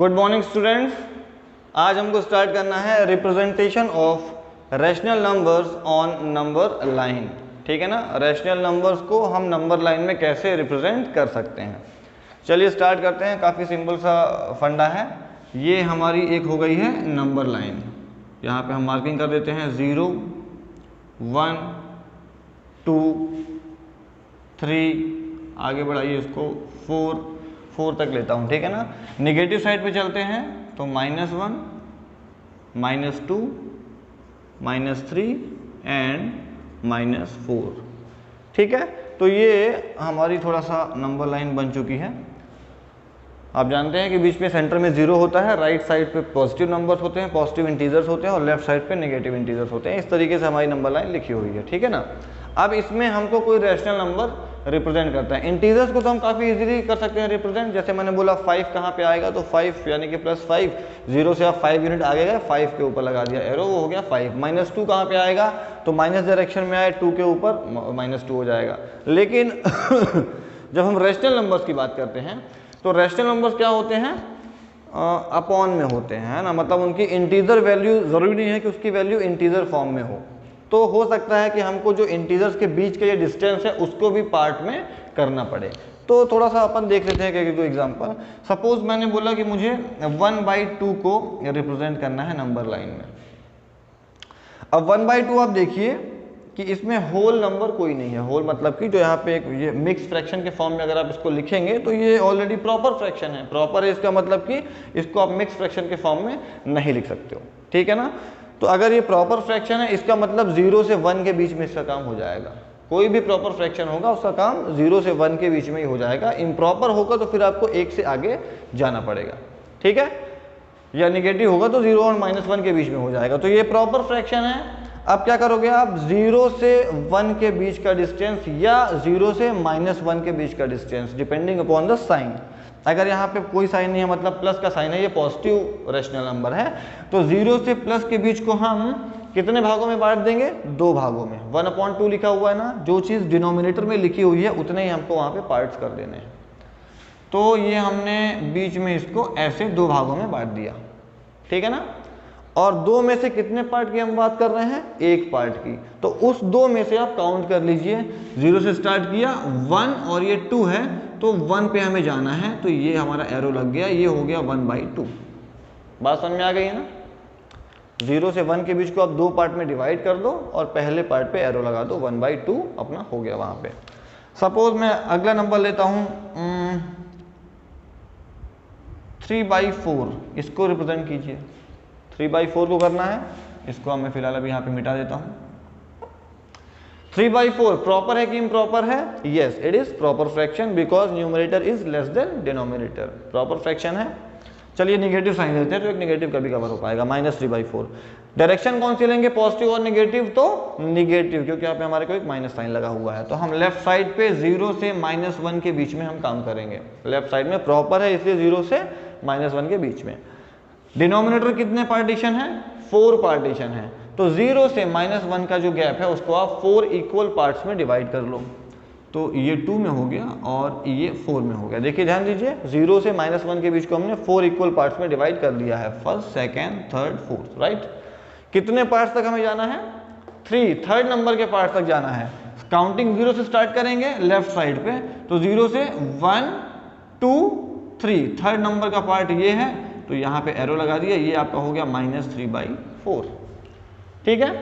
Good morning students. आज हमको start करना है representation of rational numbers on number line. ठीक है ना, रैशनल नंबर्स को हम नंबर लाइन में कैसे रिप्रेजेंट कर सकते हैं। चलिए स्टार्ट करते हैं। काफ़ी सिंपल सा फंडा है। ये हमारी एक हो गई है नंबर लाइन। यहाँ पे हम मार्किंग कर देते हैं 0 1 2 3, आगे बढ़ाइए इसको 4 तक लेता हूँ। ठीक है ना। नेगेटिव साइड पे चलते हैं तो -1 -2 -3 एंड -4। ठीक है, तो ये हमारी थोड़ा सा नंबर लाइन बन चुकी है। आप जानते हैं कि बीच में सेंटर में 0 होता है, राइट साइड पे पॉजिटिव नंबर्स होते हैं, पॉजिटिव इंटीजर्स होते हैं, और लेफ्ट साइड पे नेगेटिव इंटीजर्स होते हैं। इस तरीके से हमारी नंबर लाइन लिखी हुई है। ठीक है ना। अब इसमें हमको कोई रैशनल नंबर रिप्रेजेंट करता है। इंटीजर्स को तो हम काफ़ी इजीली कर सकते हैं रिप्रेजेंट। जैसे मैंने बोला 5 कहाँ पे आएगा, तो 5 यानी कि +5, 0 से आप 5 यूनिट आगे गए, 5 के ऊपर लगा दिया एरो, वो हो गया 5। -2 कहाँ पे आएगा, तो माइनस डायरेक्शन में आए, 2 के ऊपर -2 हो जाएगा। लेकिन जब हम रैशनल नंबर्स की बात करते हैं तो रैशनल नंबर्स क्या होते हैं, अपॉन में होते हैं, है ना। मतलब उनकी इंटीजर वैल्यू, ज़रूरी नहीं है कि उसकी वैल्यू इंटीजर फॉर्म में हो, तो हो सकता है कि हमको जो इंटीजर्स के बीच का ये डिस्टेंस है उसको भी पार्ट में करना पड़े। तो थोड़ा सा अपन देख लेते हैं कि कोई एग्जांपल। सपोज मैंने बोला कि मुझे 1/2 को रिप्रेजेंट करना है नंबर लाइन में। अब 1/2 आप देखिए कि इसमें होल नंबर कोई नहीं है। होल मतलब कि जो यहाँ पे एक ये मिक्स फ्रैक्शन के फॉर्म में अगर आप इसको लिखेंगे तो ये ऑलरेडी प्रॉपर फ्रैक्शन है। प्रॉपर है इसका मतलब कि इसको आप मिक्स फ्रैक्शन के फॉर्म में नहीं लिख सकते हो। ठीक है ना। तो अगर ये प्रॉपर फ्रैक्शन है, इसका मतलब 0 से 1 के बीच में इसका काम हो जाएगा। कोई भी प्रॉपर फ्रैक्शन होगा उसका काम 0 से 1 के बीच में ही हो जाएगा। इम्प्रॉपर होगा तो फिर आपको 1 से आगे जाना पड़ेगा। ठीक है, या निगेटिव होगा तो 0 और -1 के बीच में हो जाएगा। तो ये प्रॉपर फ्रैक्शन है। अब क्या करोगे आप, 0 से 1 के बीच का डिस्टेंस या 0 से -1 के बीच का distance, depending upon the sign. अगर यहाँ पे कोई साइन नहीं है, मतलब प्लस का साइन है, ये पॉजिटिव रैशनल नंबर है, तो 0 से प्लस के बीच को हम कितने भागों में बांट देंगे, 2 भागों में। 1/2 लिखा हुआ है ना, जो चीज़ डिनोमिनेटर में लिखी हुई है उतने ही हमको वहाँ पे पार्ट्स कर देने हैं। तो ये हमने बीच में इसको ऐसे 2 भागों में बांट दिया। ठीक है ना। और 2 में से कितने पार्ट की हम बात कर रहे हैं, 1 पार्ट की। तो उस 2 में से आप काउंट कर लीजिए। 0 से स्टार्ट किया 1 और ये 2 है, तो 1 पे हमें जाना है, तो ये हमारा एरो लग गया, ये हो गया 1/2। बात समझ में आ गई है ना। 0 से 1 के बीच को आप 2 पार्ट में डिवाइड कर दो और पहले पार्ट पे एरो लगा दो, 1/2 अपना हो गया वहां पे। सपोज मैं अगला नंबर लेता हूं 3/4, इसको रिप्रेजेंट कीजिए। 3/4 को करना है, इसको मैं फिलहाल अभी यहाँ पे मिटा देता हूँ। 3/4 प्रॉपर है कि इम्प्रॉपर है, yes it is proper fraction because numerator is less than denominator. Proper fraction है। चलिए निगेटिव साइन देते हैं तो एक निगेटिव कभी कवर हो पाएगा, -3/4। डायरेक्शन कौन सी लेंगे, पॉजिटिव और निगेटिव, तो निगेटिव, क्योंकि यहाँ पे हमारे को एक माइनस साइन लगा हुआ है। तो हम लेफ्ट साइड पे 0 से -1 के बीच में हम काम करेंगे। लेफ्ट साइड में प्रॉपर है इसलिए 0 से -1 के बीच में। डिनोमिनेटर कितने पार्टीशन है, 4 पार्टीशन है। तो 0 से -1 का जो गैप है उसको आप 4 इक्वल पार्ट्स में डिवाइड कर लो। तो ये 2 में हो गया और ये 4 में हो गया। देखिए ध्यान दीजिए, 0 से -1 के बीच को हमने 4 इक्वल पार्ट्स में डिवाइड कर दिया है, first, second, third, fourth, right. कितने पार्ट्स तक हमें जाना है, 3, थर्ड नंबर के पार्ट तक जाना है। काउंटिंग 0 से स्टार्ट करेंगे लेफ्ट साइड पे, तो 0 से 1 2 3, थर्ड नंबर का पार्ट ये है, तो यहाँ पे एरो लगा दिया, ये आपका हो गया -3/4। ठीक है।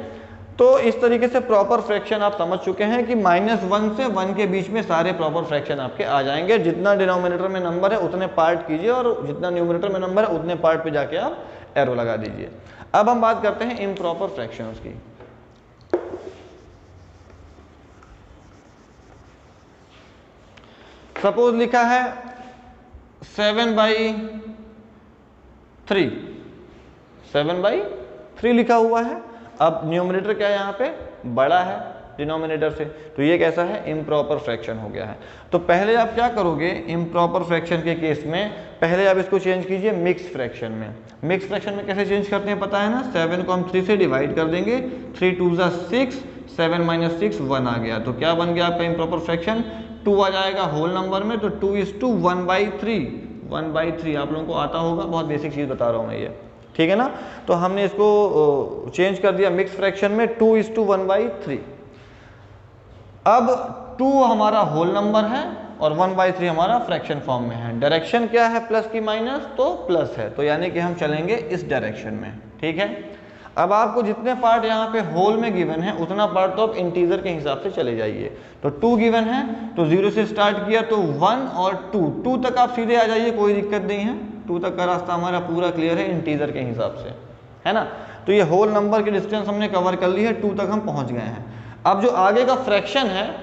तो इस तरीके से प्रॉपर फ्रैक्शन आप समझ चुके हैं कि -1 से 1 के बीच में सारे प्रॉपर फ्रैक्शन आपके आ जाएंगे। जितना डिनोमिनेटर में नंबर है उतने पार्ट कीजिए और जितना न्यूमरेटर में नंबर है उतने पार्ट पे जाके आप एरो लगा दीजिए। अब हम बात करते हैं इम्प्रॉपर फ्रैक्शंस की। सपोज लिखा है 7/3 लिखा हुआ है। अब न्यूमरेटर क्या है, यहाँ पे बड़ा है डिनोमिनेटर से, तो ये कैसा है, इम्प्रॉपर फ्रैक्शन हो गया है। तो पहले आप क्या करोगे, इम्प्रॉपर फ्रैक्शन के केस में पहले आप इसको चेंज कीजिए मिक्स फ्रैक्शन में। मिक्स फ्रैक्शन में कैसे चेंज करते हैं पता है ना, 7 को हम 3 से डिवाइड कर देंगे, 3 2 6, 7 - 6 1 आ गया। तो क्या बन गया आपका इम्प्रॉपर फ्रैक्शन, 2 आ जाएगा होल नंबर में, तो 2 is to 1/3, 1/3 आप लोगों को आता होगा, बहुत बेसिक चीज़ बता रहा हूँ मैं ये, ठीक है ना। तो हमने इसको चेंज कर दिया मिक्स फ्रैक्शन में 2:1/3। अब 2 हमारा होल नंबर है और 1/3 हमारा फ्रैक्शन फॉर्म में है। डायरेक्शन क्या है, प्लस की माइनस, तो प्लस है, तो यानी कि हम चलेंगे इस डायरेक्शन में, ठीक है। अब आपको जितने पार्ट यहाँ पे होल में गिवन है उतना पार्ट तो आप इंटीजर के हिसाब से चले जाइए। तो 2 गिवन है तो 0 से स्टार्ट किया तो 1 और 2 तक आप सीधे आ जाइए, कोई दिक्कत नहीं है। 2 तक का रास्ता हमारा पूरा क्लियर है इंटीजर के हिसाब से, है ना। तो ये होल नंबर की डिस्टेंस हमने कवर कर ली है, 2 तक हम पहुँच गए हैं। अब जो आगे का फ्रैक्शन है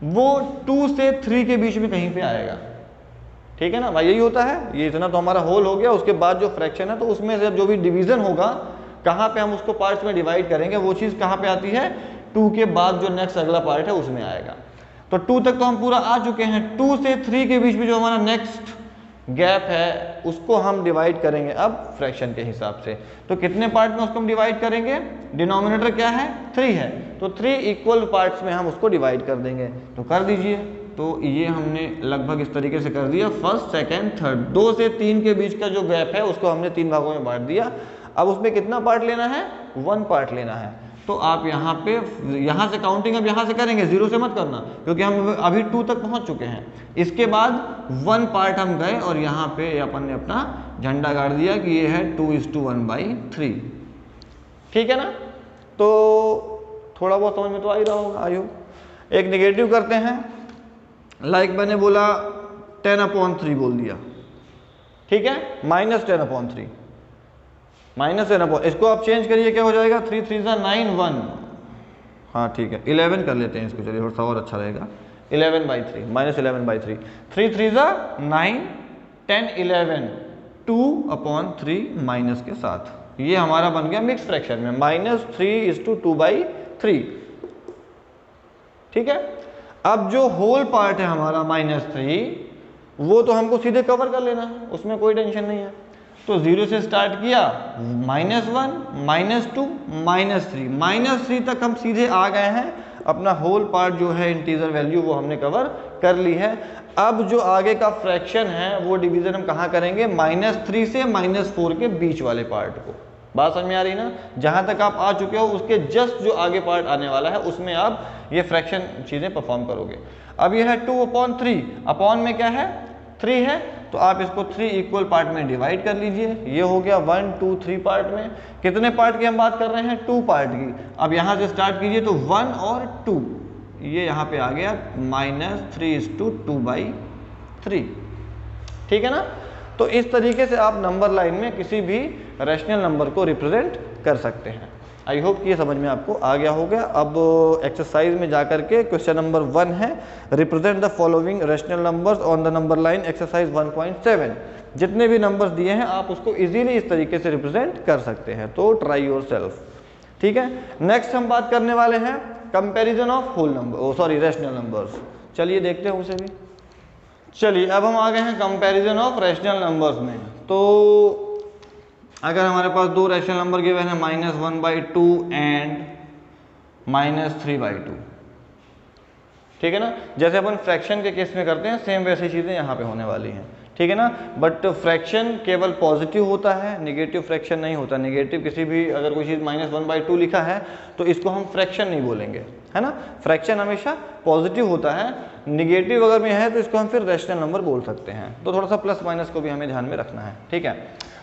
वो 2 से 3 के बीच में कहीं पे आएगा, ठीक है ना भाई, यही होता है। ये इतना तो हमारा होल हो गया, उसके बाद जो फ्रैक्शन है तो उसमें से जो भी डिवीजन होगा, कहाँ पे हम उसको पार्ट्स में डिवाइड करेंगे, वो चीज़ कहाँ पे आती है, 2 के बाद जो नेक्स्ट अगला पार्ट है उसमें आएगा। तो 2 तक तो हम पूरा आ चुके हैं। 2 से 3 के बीच में जो हमारा नेक्स्ट गैप है उसको हम डिवाइड करेंगे अब फ्रैक्शन के हिसाब से। तो कितने पार्ट में उसको हम डिवाइड करेंगे, डिनोमिनेटर क्या है 3 है, तो 3 इक्वल पार्ट्स में हम उसको डिवाइड कर देंगे। तो कर दीजिए। तो ये हमने लगभग इस तरीके से कर दिया, फर्स्ट सेकेंड थर्ड, 2 से 3 के बीच का जो गैप है उसको हमने 3 भागों में बांट दिया। अब उसमें कितना पार्ट लेना है, 1 पार्ट लेना है। तो आप यहाँ पे यहाँ से काउंटिंग अब यहाँ से करेंगे, 0 से मत करना क्योंकि हम अभी 2 तक पहुँच चुके हैं। इसके बाद 1 पार्ट हम गए और यहाँ पे अपन ने अपना झंडा गाड़ दिया कि ये है 2:1/3, ठीक है ना। तो थोड़ा बहुत समझ में तो आ ही रहा होगा, आई होप। एक निगेटिव करते हैं, लाइक मैंने बोला 10/3 बोल दिया, ठीक है, -10/3, -10/, इसको आप चेंज करिए, क्या हो जाएगा, 3 3 9 1, हाँ ठीक है, 11 कर लेते हैं इसको, चलिए थोड़ा सा और अच्छा रहेगा, 11/3, -11/3, 3 3 9 10 11, 2/3 माइनस के साथ, ये हमारा बन गया मिक्स फ्रैक्शन में -3:2/3, ठीक है। अब जो होल पार्ट है हमारा -3 वो तो हमको सीधे कवर कर लेना है, उसमें कोई टेंशन नहीं है। तो 0 से स्टार्ट किया, -1 -2 -3 -3 तक हम सीधे आ गए हैं। अपना होल पार्ट जो है इंटीजर वैल्यू वो हमने कवर कर ली है। अब जो आगे का फ्रैक्शन है वो डिवीजन हम कहाँ करेंगे, -3 से -4 के बीच वाले पार्ट को। बात समझ में आ रही ना, जहाँ तक आप आ चुके हो उसके जस्ट जो आगे पार्ट आने वाला है उसमें आप ये फ्रैक्शन चीज़ें परफॉर्म करोगे। अब ये है 2/3, अपॉन में क्या है 3 है, तो आप इसको 3 इक्वल पार्ट में डिवाइड कर लीजिए। ये हो गया 1 2 3 पार्ट में। कितने पार्ट की हम बात कर रहे हैं, 2 पार्ट की। अब यहाँ से स्टार्ट कीजिए तो 1 और 2, ये यहाँ पे आ गया -3:2/3, ठीक है ना। तो इस तरीके से आप नंबर लाइन में किसी भी रैशनल नंबर को रिप्रेजेंट कर सकते हैं। आई होप कि ये समझ में आपको आ गया होगा। अब एक्सरसाइज में जाकर के क्वेश्चन नंबर 1 है, represent the following rational numbers on the number line, exercise 1.7। जितने भी नंबर्स दिए हैं आप उसको इजीली इस तरीके से रिप्रेजेंट कर सकते हैं, तो ट्राई योर सेल्फ, ठीक है। नेक्स्ट हम बात करने वाले हैं comparison of whole number, sorry rational numbers. चलिए देखते हैं उसे भी। चलिए अब हम आ गए हैं कंपैरिजन ऑफ रैशनल नंबर्स में। तो अगर हमारे पास 2 रैशनल नंबर गिवन है -1/2 एंड -3/2, ठीक है ना। जैसे अपन फ्रैक्शन के केस में करते हैं सेम वैसी चीज़ें यहाँ पे होने वाली हैं, ठीक है ना। बट फ्रैक्शन केवल पॉजिटिव होता है, नेगेटिव फ्रैक्शन नहीं होता। नेगेटिव किसी भी अगर कोई चीज़ -1/2 लिखा है तो इसको हम फ्रैक्शन नहीं बोलेंगे, है ना। फ्रैक्शन हमेशा पॉजिटिव होता है। निगेटिव अगर में है तो इसको हम फिर रैशनल नंबर बोल सकते हैं। तो थोड़ा सा प्लस माइनस को भी हमें ध्यान में रखना है, ठीक है।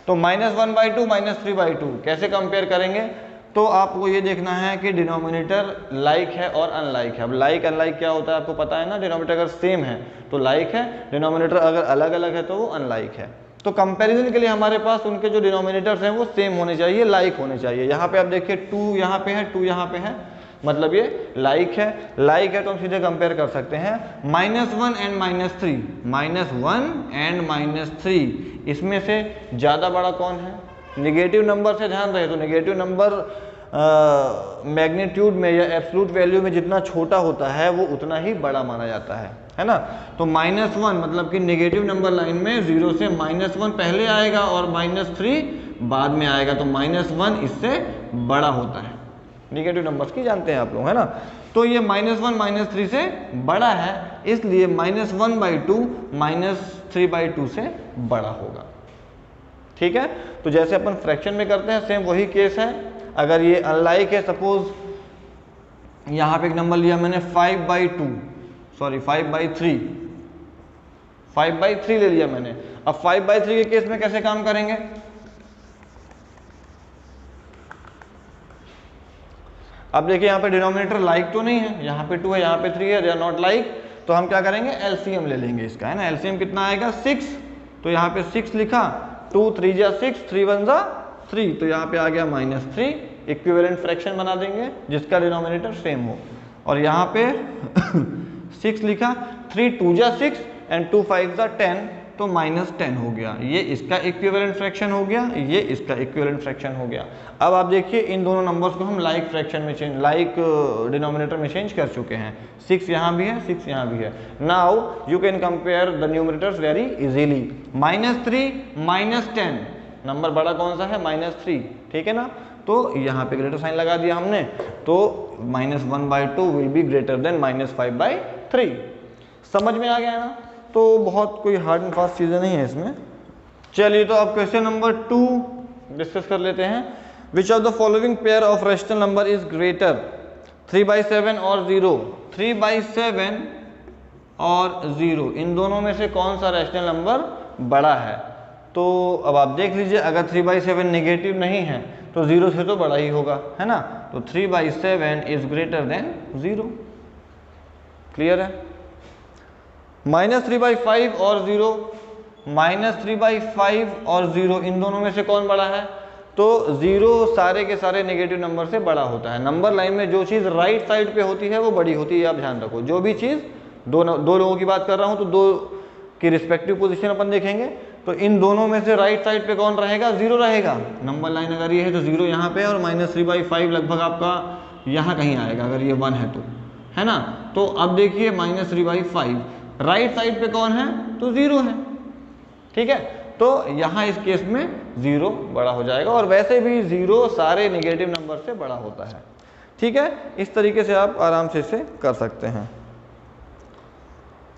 तो -1/2 -3/2 कैसे कंपेयर करेंगे, तो आपको ये देखना है कि डिनोमिनेटर लाइक है और अनलाइक है। अब लाइक अनलाइक क्या होता है आपको पता है ना, डिनोमिनेटर अगर सेम है तो लाइक है, डिनोमिनेटर अगर अलग अलग है तो वो अनलाइक है। तो कंपैरिजन के लिए हमारे पास उनके जो डिनोमिनेटर्स हैं वो सेम होने चाहिए, लाइक होने चाहिए। यहाँ पे आप देखिए 2 यहाँ पे है, 2 यहाँ पे है, मतलब ये लाइक है। लाइक है तो हम सीधे कंपेयर कर सकते हैं। -1 एंड -3, -1 एंड -3, इसमें से ज़्यादा बड़ा कौन है, नेगेटिव नंबर से ध्यान रहे तो नेगेटिव नंबर मैग्नीट्यूड में या एब्सोल्यूट वैल्यू में जितना छोटा होता है वो उतना ही बड़ा माना जाता है ना। तो -1 मतलब कि नेगेटिव नंबर लाइन में 0 से -1 पहले आएगा और -3 बाद में आएगा, तो -1 इससे बड़ा होता है। नेगेटिव नंबर्स की जानते हैं आप लोग, है ना। तो ये -1 -3 से बड़ा है, इसलिए -1/2 3/2 से बड़ा होगा। ठीक है, तो जैसे अपन फ्रैक्शन में करते हैं सेम वही केस है। अगर ये अनलाइक है, सपोज यहाँ पे एक नंबर लिया मैंने 5/3 ले लिया मैंने। अब 5/3 के केस में कैसे काम करेंगे? अब देखिए यहाँ पे डिनोमिनेटर लाइक तो नहीं है, यहाँ पे 2 है, यहाँ पे 3 है, दे आर नॉट लाइक, तो हम क्या करेंगे एलसीएम ले लेंगे इसका, है ना। एलसीएम कितना आएगा 6, तो यहाँ पे 6 लिखा, 2 3 जा 6, 3 1 जा 3, तो यहाँ पे आ गया -3। इक्विवेलेंट फ्रैक्शन बना देंगे जिसका डिनोमिनेटर सेम हो, और यहाँ पे 6 लिखा, 3 2 जा 6 एंड 2 5 जा 10, तो -10 हो गया। ये इसका इक्विवेलेंट फ्रैक्शन हो गया, ये इसका इक्विवेलेंट फ्रैक्शन हो गया। अब आप देखिए इन दोनों नंबर्स को हम लाइक फ्रैक्शन में चेंज, लाइक डिनोमिनेटर में चेंज कर चुके हैं। 6 यहाँ भी है, 6 यहाँ भी है। Now you can compare the numerators very easily. -3 -10, number बड़ा कौन सा है? -3, ठीक है ना। तो यहाँ पे ग्रेटर साइन लगा दिया हमने, तो -1/2 विल बी ग्रेटर देन -5/3। समझ में आ गया ना। तो बहुत कोई हार्ड एंड फास्ट चीज़ें नहीं है इसमें। चलिए तो अब क्वेश्चन नंबर 2 डिस्कस कर लेते हैं। Which of the following pair of rational number is greater, 3/7 और 0? 3/7 और 0 इन दोनों में से कौन सा रैशनल नंबर बड़ा है? तो अब आप देख लीजिए, अगर 3/7 नेगेटिव नहीं है तो 0 से तो बड़ा ही होगा, है ना। तो 3/7 इज ग्रेटर देन 0। क्लियर है? -3/5 और 0, -3/5 और 0 इन दोनों में से कौन बड़ा है? तो 0 सारे के सारे नेगेटिव नंबर से बड़ा होता है। नंबर लाइन में जो चीज़ राइट साइड पे होती है वो बड़ी होती है, आप ध्यान रखो। जो भी चीज़ दो लोगों की बात कर रहा हूँ, तो 2 की रिस्पेक्टिव पोजीशन अपन देखेंगे, तो इन दोनों में से राइट साइड पे कौन रहेगा? 0 रहेगा। नंबर लाइन अगर ये है तो 0 यहाँ पे, और -3/5 लगभग आपका यहाँ कहीं आएगा अगर ये 1 है तो, है ना। तो अब देखिए -3/5 राइट साइड पे कौन है? तो 0 है, ठीक है। तो यहाँ इस केस में 0 बड़ा हो जाएगा, और वैसे भी 0 सारे नेगेटिव नंबर से बड़ा होता है, ठीक है। इस तरीके से आप आराम से इसे कर सकते हैं।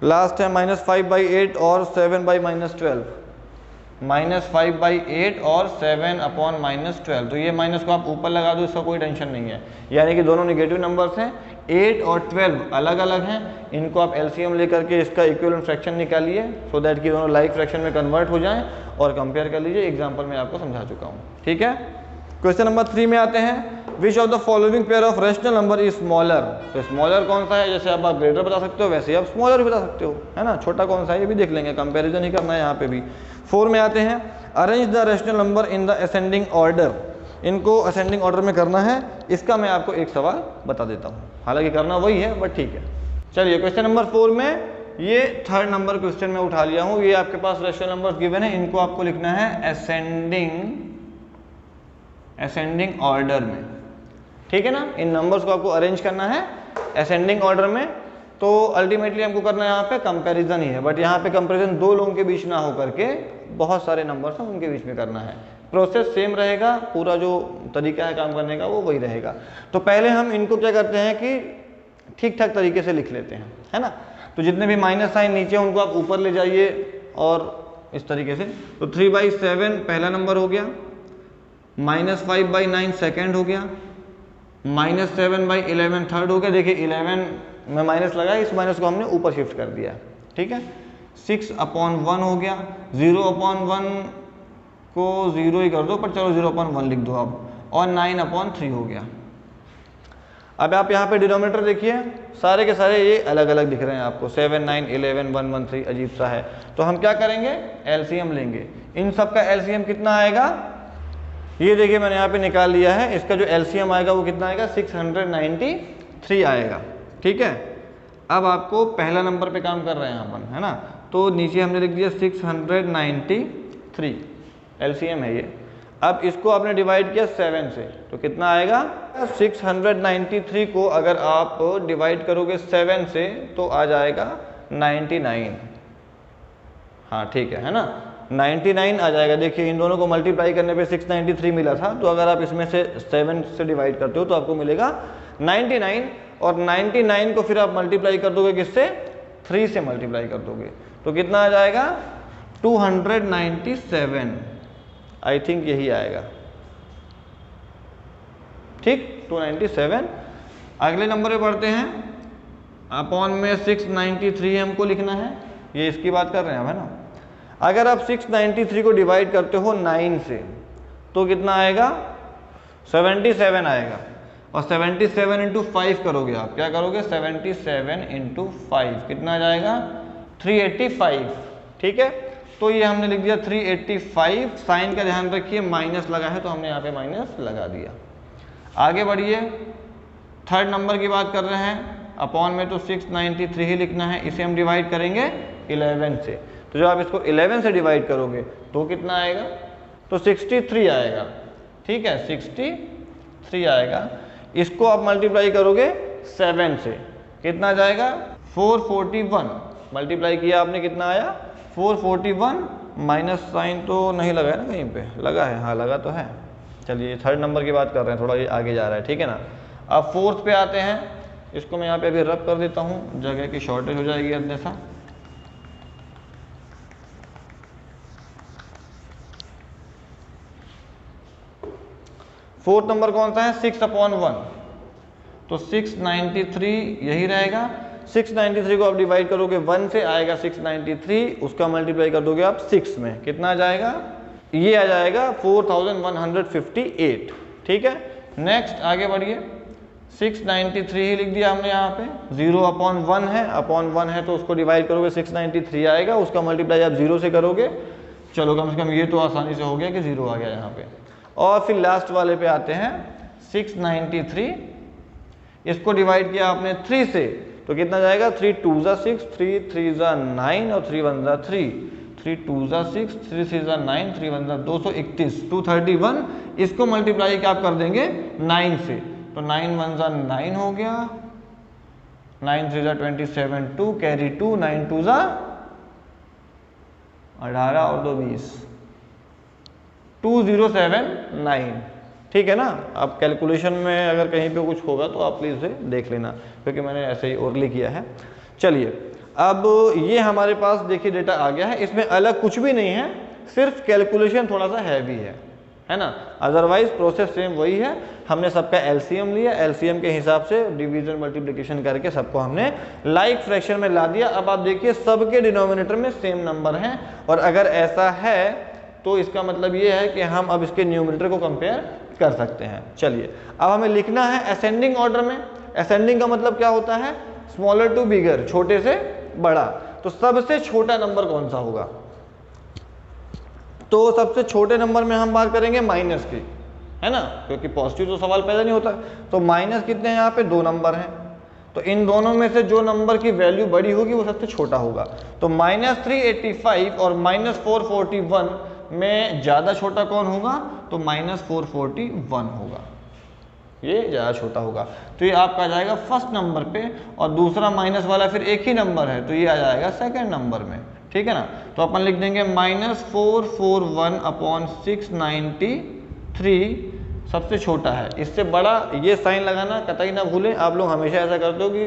लास्ट है -5/8 और 7/-12, -5/8 और 7/-12, तो ये माइनस को आप ऊपर लगा दो, इसका कोई टेंशन नहीं है। यानी कि दोनों नेगेटिव नंबर्स हैं, 8 और 12 अलग अलग हैं, इनको आप एलसीएम लेकर के इसका इक्विवेलेंट फ्रैक्शन निकालिए, सो दैट कि दोनों लाइक फ्रैक्शन में कन्वर्ट हो जाएं, और कंपेयर कर लीजिए। एग्जांपल में आपको समझा चुका हूँ, ठीक है। क्वेश्चन नंबर 3 में आते हैं। Which of the following pair of rational number is smaller? तो स्मॉलर कौन सा है? जैसे आप ग्रेटर बता सकते हो, वैसे आप स्मॉलर भी बता सकते हो, है ना। छोटा कौन सा है ये भी देख लेंगे, कंपैरिजन ही करना है यहाँ पे भी। 4 में आते हैं। Arrange the rational number in the ascending order. इनको असेंडिंग ऑर्डर में करना है। इसका मैं आपको एक सवाल बता देता हूँ, हालांकि करना वही है बट ठीक है। चलिए क्वेश्चन नंबर 4 में ये 3rd नंबर क्वेश्चन में उठा लिया हूँ। ये आपके पास रैशनल नंबर्स गिवन है, इनको आपको लिखना है असेंडिंग ऑर्डर में, ठीक है ना। इन नंबर्स को आपको अरेंज करना है असेंडिंग ऑर्डर में। तो अल्टीमेटली हमको करना है यहाँ पे कंपैरिजन ही है, बट यहाँ पे कंपैरिजन 2 लोगों के बीच ना हो करके बहुत सारे नंबर्स हैं उनके बीच में करना है। प्रोसेस सेम रहेगा, पूरा जो तरीका है काम करने का वो वही रहेगा। तो पहले हम इनको क्या करते हैं कि ठीक ठाक तरीके से लिख लेते हैं, है ना। तो जितने भी माइनस साइन नीचे उनको आप ऊपर ले जाइए, और इस तरीके से। तो 3/7 पहला नंबर हो गया, -5/9 सेकेंड हो गया, -7/11 थर्ड हो गया। देखिए 11 में माइनस लगा, इस माइनस को हमने ऊपर शिफ्ट कर दिया, ठीक है। 6/1 हो गया, 0/1 को 0 ही कर दो, पर चलो 0/1 लिख दो अब, और 9/3 हो गया। अब आप यहाँ पे डिनोमिनेटर देखिए, सारे के सारे ये अलग अलग दिख रहे हैं आपको, 7 9 11 1 1 3, अजीब सा है। तो हम क्या करेंगे? एलसीएम लेंगे। इन सब का एलसीएम कितना आएगा? ये देखिए मैंने यहाँ पे निकाल लिया है। इसका जो एलसीएम आएगा वो कितना आएगा? 693 आएगा, ठीक है। अब आपको पहला नंबर पे काम कर रहे हैं अपन, है ना। तो नीचे हमने लिख दिया 693, एलसीएम है ये। अब इसको आपने डिवाइड किया 7 से, तो कितना आएगा? 693 को अगर आप डिवाइड करोगे 7 से तो आ जाएगा 99। हाँ ठीक है ना, 99 आ जाएगा। देखिए इन दोनों को मल्टीप्लाई करने पे 693 मिला था, तो अगर आप इसमें से 7 से डिवाइड करते हो तो आपको मिलेगा 99, और 99 को फिर आप मल्टीप्लाई कर दोगे किससे? 3 से मल्टीप्लाई कर दोगे, तो कितना आ जाएगा? 297, आई थिंक यही आएगा, ठीक, 297। अगले नंबर पे बढ़ते हैं, अपॉन में 693 हमको लिखना है, ये इसकी बात कर रहे हैं हम, है ना। अगर आप 693 को डिवाइड करते हो 9 से तो कितना आएगा, 77 आएगा। और 77 इंटू 5 करोगे आप, क्या करोगे, 77 इंटू 5 कितना आ जाएगा, 385, ठीक है। तो ये हमने लिख दिया 385, साइन का ध्यान रखिए, माइनस लगा है तो हमने यहाँ पे माइनस लगा दिया। आगे बढ़िए, थर्ड नंबर की बात कर रहे हैं, अपॉन में तो 693 ही लिखना है, इसे हम डिवाइड करेंगे 11 से। तो जब आप इसको 11 से डिवाइड करोगे तो कितना आएगा, तो 63 आएगा, ठीक है, 63 आएगा। इसको आप मल्टीप्लाई करोगे 7 से, कितना जाएगा, 441, मल्टीप्लाई किया आपने, कितना आया, 441, माइनस साइन तो नहीं लगा है ना कहीं पे, लगा है, हाँ लगा तो है। चलिए थर्ड नंबर की बात कर रहे हैं, थोड़ा ये आगे जा रहा है, ठीक है ना। अब फोर्थ पे आते हैं, इसको मैं यहाँ पे अभी रब कर देता हूँ, जगह की शॉर्टेज हो जाएगी अन्यथा। फोर्थ नंबर कौन सा है, 6/1, तो 693 यही रहेगा। 693 को आप डिवाइड करोगे 1 से, आएगा 693, उसका मल्टीप्लाई कर दोगे आप 6 में, कितना आ जाएगा, ये आ जाएगा 4158, ठीक है। नेक्स्ट आगे बढ़िए, 693 ही लिख दिया हमने यहाँ पे, 0/1 है, अपॉन 1 है तो उसको डिवाइड करोगे 693 आएगा, उसका मल्टीप्लाई आप 0 से करोगे। चलो कम से कम ये तो आसानी से हो गया कि 0 आ गया यहाँ पे। और फिर लास्ट वाले पे आते हैं, 693, इसको डिवाइड किया आपने 3 से तो कितना जाएगा, 3 2 जा 6, 3 3 जा 9 और 3 1 जा 3, 3 2 जा 6, 3 3 जा 9, 3 1 जा 231, 231। इसको मल्टीप्लाई क्या आप कर देंगे 9 से, तो 9 1 जा 9 हो गया, 9 3 जा 27, 2 कैरी 2, 9 2 जा 18 और 2 20, 2079, ठीक है ना। अब कैलकुलेशन में अगर कहीं पे कुछ होगा तो आप प्लीज़ देख लेना, क्योंकि मैंने ऐसे ही ओरली किया है। चलिए अब ये हमारे पास देखिए डेटा आ गया है, इसमें अलग कुछ भी नहीं है, सिर्फ कैलकुलेशन थोड़ा सा हैवी है ना, अदरवाइज प्रोसेस सेम वही है। हमने सबका एलसीएम लिया, एलसीएम के हिसाब से डिवीजन मल्टीप्लिकेशन करके सबको हमने लाइक फ्रैक्शन में ला दिया। अब आप देखिए सबके डिनोमिनेटर में सेम नंबर हैं, और अगर ऐसा है तो इसका मतलब ये है कि हम अब इसके न्यूमरेटर को कंपेयर कर सकते हैं। चलिए अब हमें लिखना है असेंडिंग ऑर्डर में। असेंडिंग का मतलब क्या होता है, स्मॉलर टू बिगर, छोटे से बड़ा। तो सबसे छोटा नंबर कौन सा होगा, तो सबसे छोटे नंबर में हम बात करेंगे माइनस की, है ना, क्योंकि पॉजिटिव तो सवाल पैदा नहीं होता। तो माइनस कितने हैं यहाँ पे, 2 नंबर हैं, तो इन दोनों में से जो नंबर की वैल्यू बड़ी होगी वो सबसे छोटा होगा। तो -385 और -441 में ज़्यादा छोटा कौन होगा, तो -441 होगा, ये ज़्यादा छोटा होगा। तो ये आपका आ जाएगा फर्स्ट नंबर पे, और दूसरा माइनस वाला फिर एक ही नंबर है तो ये आ जाएगा सेकंड नंबर में, ठीक है ना। तो अपन लिख देंगे -441/693 सबसे छोटा है, इससे बड़ा ये साइन लगाना कतई ना भूलें। आप लोग हमेशा ऐसा करते हो कि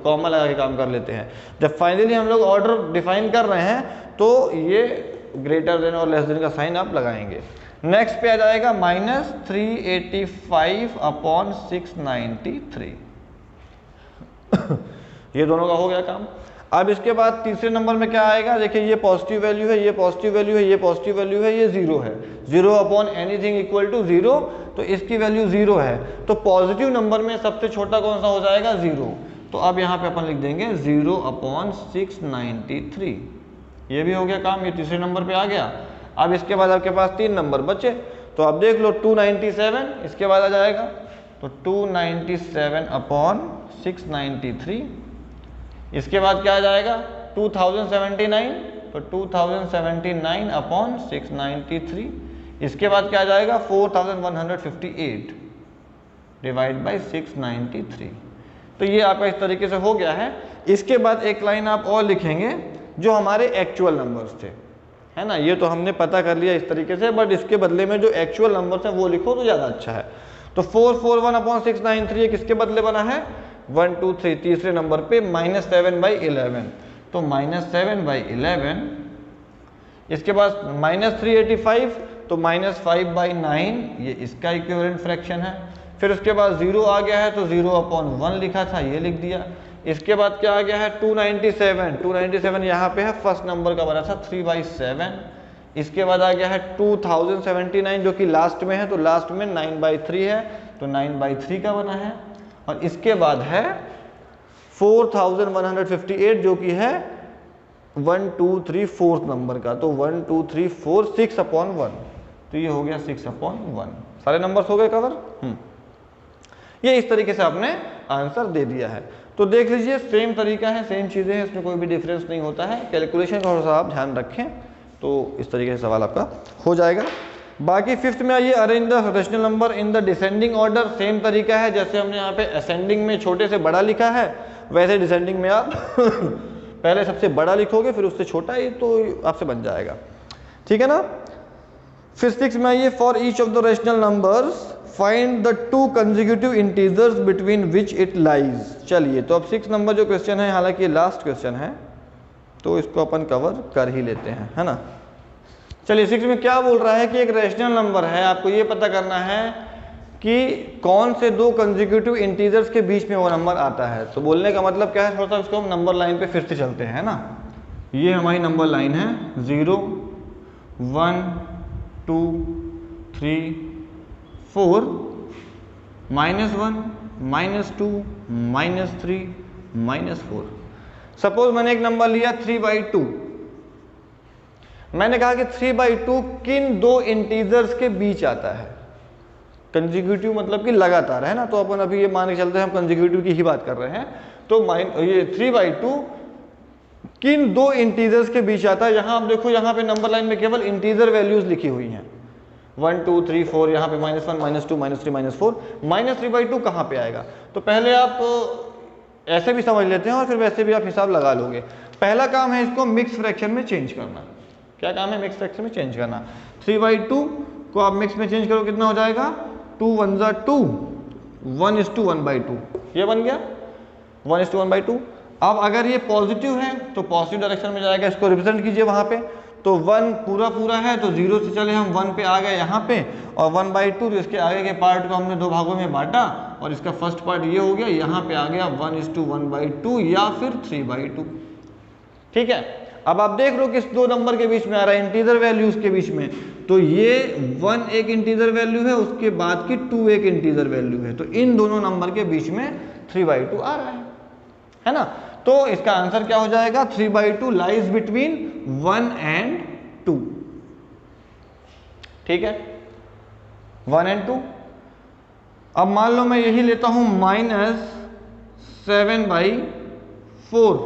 कॉमा लगा के काम कर लेते हैं। जब फाइनली हम लोग ऑर्डर डिफाइन कर रहे हैं तो ये ग्रेटर देन और लेस देन का साइन आप लगाएंगे। नेक्स्ट पे आ जाएगा -385/693 ये दोनों का हो गया काम। अब इसके बाद तीसरे नंबर में क्या आएगा, देखिए ये पॉजिटिव वैल्यू है, ये पॉजिटिव वैल्यू है, ये पॉजिटिव वैल्यू है, ये 0 है, 0/anything = 0, तो इसकी वैल्यू 0 है। तो पॉजिटिव नंबर में सबसे छोटा कौन सा हो जाएगा, 0। तो अब यहाँ पे अपन लिख देंगे 0/693, ये भी हो गया काम, ये तीसरे नंबर पे आ गया। अब इसके बाद आपके पास 3 नंबर बचे, तो अब देख लो 297 इसके बाद आ जाएगा, तो 297/693। इसके बाद क्या आ जाएगा 2079, तो 2079/693। इसके बाद क्या आ जाएगा 4158 / 693। तो ये आपका इस तरीके से हो गया है। इसके बाद एक लाइन आप और लिखेंगे जो हमारे एक्चुअल नंबर्स थे, है ना। ये तो हमने पता कर लिया इस तरीके से, बट इसके बदले में जो एक्चुअल नंबर्स हैं वो लिखो तो ज़्यादा अच्छा है। तो 441/693 किसके बदले बना है, 1 2 3 तीसरे नंबर पे -7/11। तो -7/11 इसके बाद -385 तो -5/9 ये इसका इक्विवेलेंट फ्रैक्शन है। फिर उसके बाद 0 आ गया है तो 0/1 लिखा था, ये लिख दिया। इसके बाद क्या आ गया है 297 यहाँ पे है, फर्स्ट नंबर का बना था 3/7। इसके बाद आ गया है 2079 जो कि लास्ट में है, तो लास्ट में 9/3 है तो 9/3 का बना है। और इसके बाद है 4158 जो कि है 1 2 3 4th नंबर का, तो 1 2 3 4 6/1, तो ये हो गया 6/1। सारे नंबर्स हो गए कवर। ये इस तरीके से आपने आंसर दे दिया है। तो देख लीजिए सेम तरीका है, सेम चीज़ें हैं, इसमें कोई भी डिफरेंस नहीं होता है। कैलकुलेशन का थोड़ा सा आप ध्यान रखें तो इस तरीके से सवाल आपका हो जाएगा। बाकी फिफ्थ में आइए, arrange the rational number in the descending order. Same तरीका है, जैसे हमने यहाँ पे असेंडिंग में छोटे से बड़ा लिखा है, वैसे डिसेंडिंग में आप पहले सबसे बड़ा लिखोगे फिर उससे छोटा, ये तो आपसे बन जाएगा, ठीक है ना। फिर 6 में आइए, for each of the rational numbers find the 2 consecutive integers between which it lies. चलिए, तो अब 6 नंबर जो क्वेश्चन है, हालांकि ये लास्ट क्वेश्चन है तो इसको अपन कवर कर ही लेते हैं, है ना। चलिए, 6 में क्या बोल रहा है कि एक रेशनल नंबर है, आपको ये पता करना है कि कौन से 2 कंसेक्यूटिव इंटीजर्स के बीच में वो नंबर आता है। तो बोलने का मतलब क्या है, थोड़ा सा इसको हम नंबर लाइन पे फिर से चलते हैं ना। ये हमारी नंबर लाइन है 0 1 2 3 4 -1 -2 -3 -4। सपोज मैंने एक नंबर लिया 3/2। मैंने कहा कि 3/2 किन 2 इंटीजर्स के बीच आता है। कंसेक्यूटिव मतलब कि लगातार, है ना। तो अपन अभी ये मान के चलते हैं हम कंसेक्यूटिव की ही बात कर रहे हैं। तो ये 3/2 किन 2 इंटीजर्स के बीच आता है। यहाँ आप देखो, यहाँ पे नंबर लाइन में केवल इंटीजर वैल्यूज लिखी हुई हैं, 1 2 3 4, यहाँ पे -1 -2 -3 -4। -3/2 कहाँ पे आएगा, तो पहले आप ऐसे भी समझ लेते हैं और फिर वैसे भी आप हिसाब लगा लोगे। पहला काम है इसको मिक्स फ्रैक्शन में चेंज करना। क्या काम है, मिक्स फ्रैक्शन में चेंज करना। 3/2 को आप मिक्स में चेंज करो, कितना हो जाएगा, 2 1 2, 1:1/2, ये बन गया 1:1/2। अब अगर ये पॉजिटिव है तो पॉजिटिव डायरेक्शन में जाएगा, इसको रिप्रेजेंट कीजिए वहां पे। तो 1 पूरा है तो 0 से चले हम 1 पे आ गए यहाँ पे, और 1/2 तो इसके आगे के पार्ट को हमने 2 भागों में बांटा और इसका फर्स्ट पार्ट ये हो गया, यहाँ पे आ गया 1:1/2 या फिर 3/2, ठीक है। अब आप देख लो किस 2 नंबर के बीच में आ रहा है, इंटीजर वैल्यूज के बीच में। तो ये 1 एक इंटीजर वैल्यू है, उसके बाद की 2 एक इंटीजर वैल्यू है, तो इन दोनों नंबर के बीच में 3/2 आ रहा है ना। तो इसका आंसर क्या हो जाएगा, 3/2 लाइज बिटवीन 1 and 2, ठीक है, 1 and 2। अब मान लो मैं यही लेता हूं -7/4।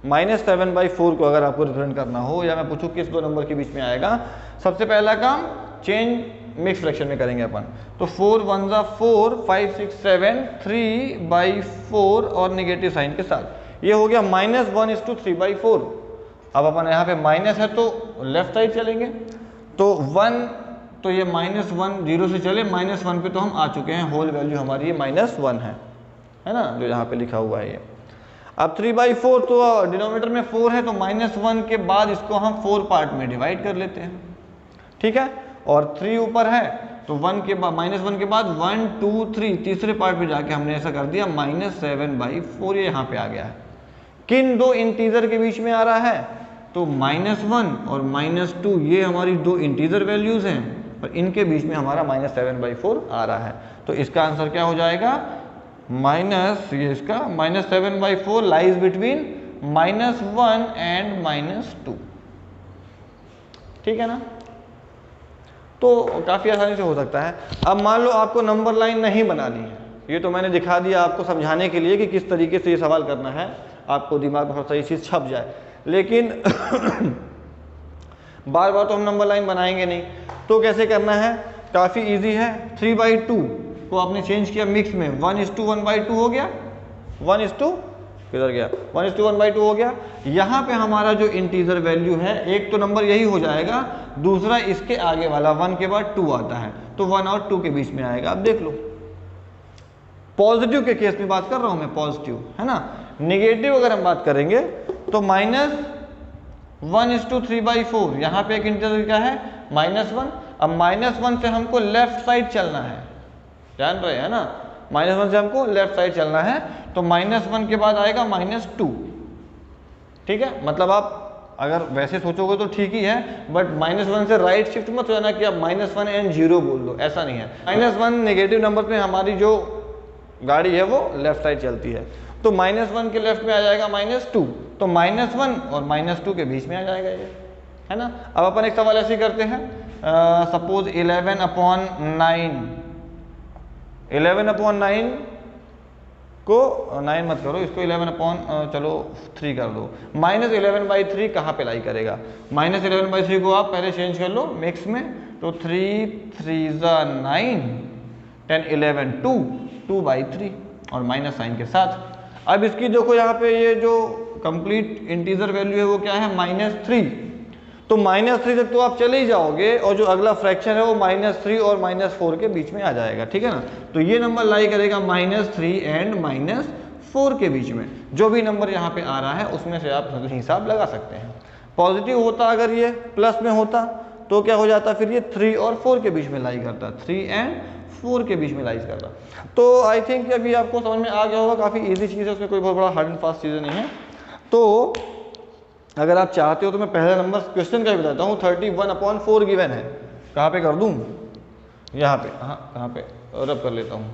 -7/4 को अगर आपको रिप्रेजेंट करना हो या मैं पूछूं किस 2 नंबर के बीच में आएगा, सबसे पहला काम चेंज मिक्स फ्रैक्शन में करेंगे अपन। तो 4 1 4, 5 6 7, 3/4 और नेगेटिव साइन के साथ, ये हो गया -1:3/4। अब अपन यहाँ पे माइनस है तो लेफ्ट साइड चलेंगे, तो 1, तो ये -1 0 से चले -1 पे तो हम आ चुके हैं, होल वैल्यू हमारी ये -1 है ना, जो यहाँ पे लिखा हुआ है ये। अब 3/4 तो डिनोमिनेटर में 4 है, तो -1 के बाद इसको हम 4 पार्ट में डिवाइड कर लेते हैं, ठीक है। और 3 ऊपर है तो 1 के बाद -1 के बाद 1 2 3 तीसरे पार्ट पे जाके हमने ऐसा कर दिया -7/4, ये यहाँ पे आ गया है। किन 2 इंटीजर के बीच में आ रहा है, तो -1 और -2 ये हमारी 2 इंटीजर वैल्यूज हैं और इनके बीच में हमारा -7/4 आ रहा है। तो इसका आंसर क्या हो जाएगा, ये इसका -7/4 लाइज बिटवीन -1 and -2, ठीक है ना। तो काफ़ी आसानी से हो सकता है। अब मान लो आपको नंबर लाइन नहीं बनानी है, ये तो मैंने दिखा दिया आपको समझाने के लिए कि किस तरीके से ये सवाल करना है, आपको दिमाग में सही चीज़ छप जाए। लेकिन बार बार तो हम नंबर लाइन बनाएंगे नहीं, तो कैसे करना है, काफ़ी इजी है। 3/2 को आपने चेंज किया मिक्स में, 1:1/2 हो गया, 1:1/2 हो गया। यहाँ पे हमारा जो इंटीजर वैल्यू है, एक तो नंबर यही हो जाएगा, दूसरा इसके आगे वाला 1 के बाद 2 आता है, तो 1 और 2 के बीच में आएगा। अब देख लो, पॉजिटिव के केस में बात कर रहा हूं मैं, पॉजिटिव है ना। नेगेटिव अगर हम बात करेंगे तो 1:3/4, यहाँ पे एक इंटीजर क्या है -1। अब -1 से हमको लेफ्ट साइड चलना है, जान रहे हैं ना, -1 से हमको लेफ्ट साइड चलना है, तो -1 के बाद आएगा -2, ठीक है। मतलब आप अगर वैसे सोचोगे तो ठीक ही है, बट -1 से राइट शिफ्ट मत हो जाना कि आप -1 एंड 0 बोल दो, ऐसा नहीं है। -1 नेगेटिव नंबर पे हमारी जो गाड़ी है वो लेफ्ट साइड चलती है, तो -1 के लेफ्ट में आ जाएगा -2, तो -1 और -2 के बीच में आ जाएगा ये, है ना। अब अपन एक सवाल ऐसे करते हैं, सपोज 11/9 को 9 मत करो, इसको 11/3 कर दो। -11/3 कहाँ पे लाई करेगा? -11/3 को आप पहले चेंज कर लो मिक्स में, तो 3 3 9 10 11 2/3 और माइनस साइन के साथ। अब इसकी देखो यहाँ पे ये जो कंप्लीट इंटीजर वैल्यू है वो क्या है -3, तो -3 तक तो आप चले ही जाओगे और जो अगला फ्रैक्शन है वो -3 और -4 के बीच में आ जाएगा, ठीक है ना। तो ये नंबर लाई करेगा -3 एंड -4 के बीच में। जो भी नंबर यहाँ पे आ रहा है उसमें से आप हिसाब लगा सकते हैं। पॉजिटिव होता अगर ये प्लस में होता तो क्या हो जाता, फिर ये 3 और 4 के बीच में लाई करता, 3 एंड 4 के बीच में लाइज करता। तो आई थिंक अभी आपको समझ में आ गया होगा, काफ़ी इजी चीज़ है, उसमें कोई बहुत बड़ा हार्ड एंड फास्ट चीज़ें नहीं है। तो अगर आप चाहते हो तो मैं पहला नंबर क्वेश्चन का ही बताता हूँ। 31/4 गिवन है, कहाँ पे कर दूँ, यहाँ पे, हाँ कहाँ पे रब कर लेता हूँ,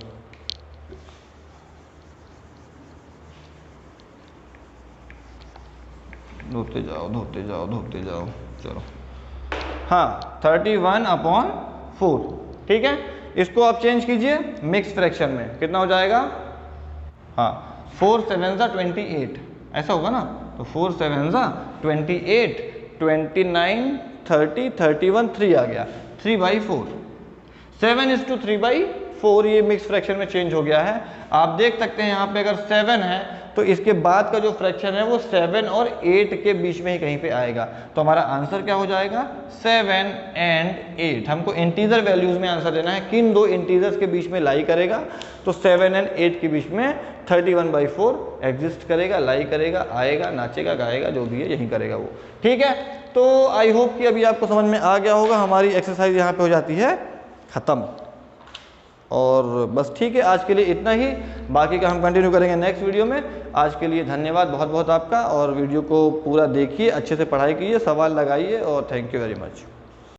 धोते जाओ, चलो हाँ 31/4, ठीक है। इसको आप चेंज कीजिए मिक्स फ्रैक्शन में, कितना हो जाएगा, हाँ 4 7 28, ऐसा होगा ना, तो 4 7 28, 29 30 31 3 आ गया, 3/4, 7:3/4 ये मिक्स फ्रैक्शन में चेंज हो गया है। आप देख सकते हैं यहाँ पे अगर 7 है तो इसके बाद का जो फ्रैक्शन है वो 7 और 8 के बीच में ही कहीं पे आएगा, तो हमारा आंसर क्या हो जाएगा 7 एंड 8। हमको इंटीजर वैल्यूज में आंसर देना है, किन दो इंटीजर्स के बीच में लाई करेगा, तो 7 एंड 8 के बीच में 31/4 एग्जिस्ट करेगा, लाई करेगा, आएगा, नाचेगा, गाएगा, जो भी है यही करेगा वो, ठीक है। तो आई होप कि अभी आपको समझ में आ गया होगा। हमारी एक्सरसाइज यहाँ पे हो जाती है खत्म, और बस ठीक है, आज के लिए इतना ही, बाकी का हम कंटिन्यू करेंगे नेक्स्ट वीडियो में। आज के लिए धन्यवाद बहुत बहुत आपका, और वीडियो को पूरा देखिए, अच्छे से पढ़ाई कीजिए, सवाल लगाइए, और थैंक यू वेरी मच।